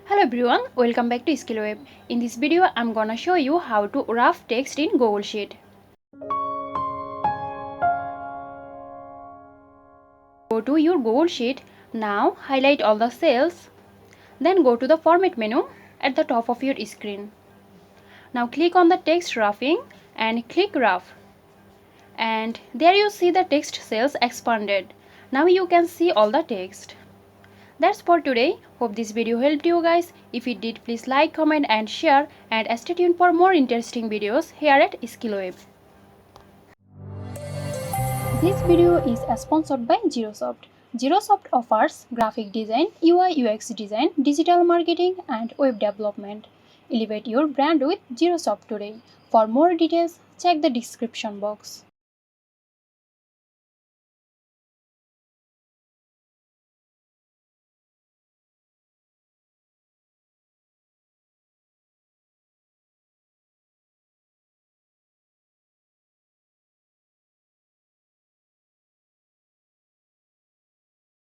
Hello everyone, welcome back to SkillWeb. In this video, I'm gonna show you how to wrap text in Google Sheet. Go to your Google Sheet. Now highlight all the cells. Then go to the Format menu at the top of your screen. Now click on the text wrapping and click Wrap. And there you see the text cells expanded. Now you can see all the text. That's for today. Hope this video helped you guys. If it did, please like, comment and share, and stay tuned for more interesting videos here at SkillWeb. This video is sponsored by Zerosoft. Zerosoft offers graphic design, UI UX design, digital marketing and web development. Elevate your brand with Zerosoft today. For more details, check the description box.